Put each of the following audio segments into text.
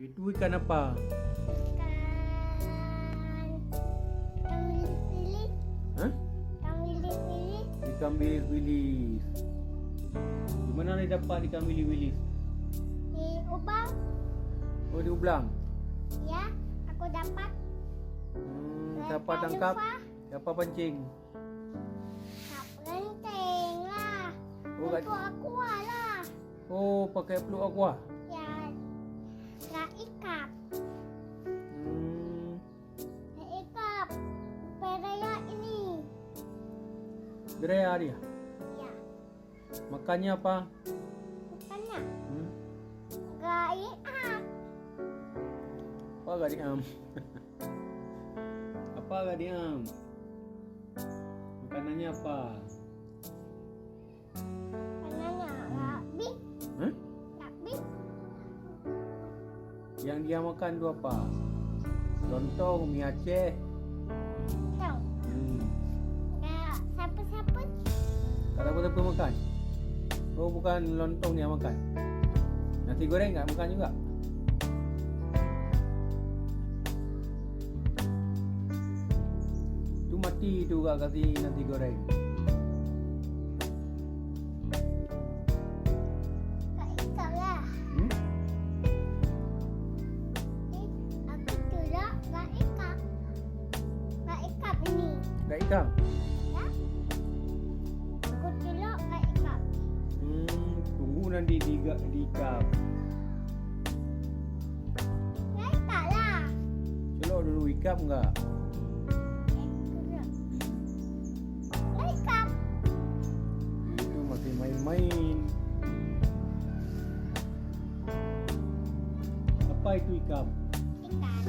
Itu ikan apa? Ikan bilis-bilis. Hah? Ikan bilis-bilis. Ikan bilis-bilis. Di mana ni dapat ikan bilis-bilis? Di Ubang. Oh, di Ublang. Ya, aku dapat. Siapa tangkap? Siapa pancing? Tak penting lah. Oh, kat- Untuk aku lah. Oh, pakai peluk aqua. Ya, tak ikat. Hmm, Tak ikat. Peraya ini. Berea dia. Ya, Makannya apa? bukannya. Hmm? Gak ikat. Apa gak diam? Apa gak diam? Makanannya apa? Kanannya gak big. Hah? Gak big. Yang dia makan tu apa? Lontong, mie Aceh. Tahu. Hmm. Gak siapa-siapa. Tak ada apa-apa makan. Oh, bukan lontong dia makan. Nasi goreng tak makan juga. Tu mati tu kak kasih nasi goreng. Gak ikat lah. Hmm? Aku tulak gak ikat. Gak ikat ini. Tak ikan. Ya. Aku tulak gak ikat. Tunggu nanti di kap. Gak ikat lah. Celok dulu ikap enggak? Gak ikat. Itu masih main-main. Apa itu ikam? Ikan.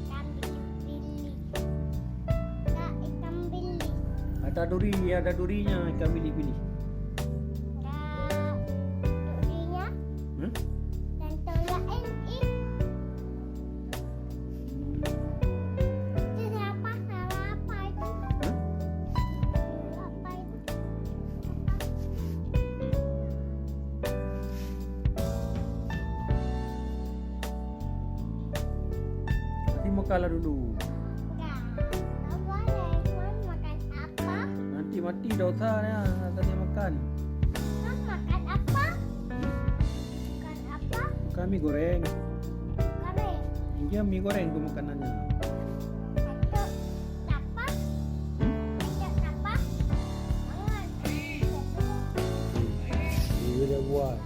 Ikan bilis-bilis. Gak ikan bilis. Ada durinya ikan bilis-bilis. Gak durinya. Hmm? Dan tolak ini. Itu siapa? Salah apa itu? Hah? Apa itu? Nanti makanlah dulu. Enggak. Gak boleh. Tuan makan apa? Nanti mati dosa ya katanya makan. Tuan makan apa? Makan apa? Makan mie goreng. Kami. Dia mie goreng tu makanannya. Satu. Apa? Hmm? Satu apa? Jangan. Dia dah buat.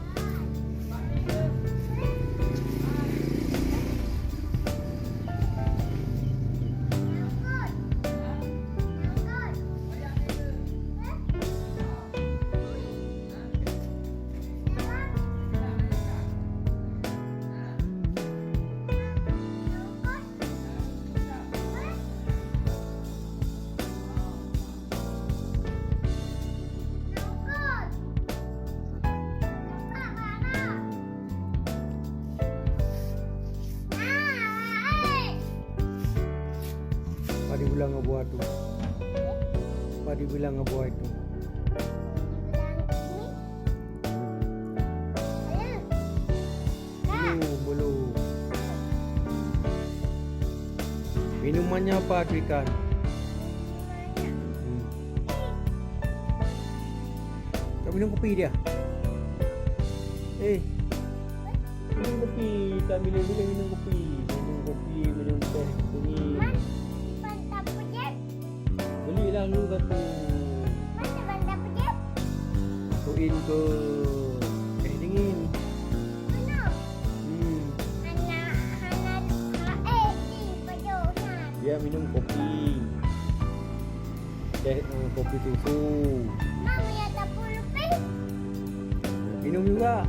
Apa dibilang ngebuat tu? Apa dibilang ngebuat tu? Belum. Minumannya apa tu ikan? Hmm. Kau minum kopi dia? Minum kopi. Ikan bila-bila minum kopi. Minum kopi, minum teh sunyi. Belilah dulu kata. Masukin ke teh dingin. Hmm. Dia minum kopi. Teh kopi susu. Minum juga.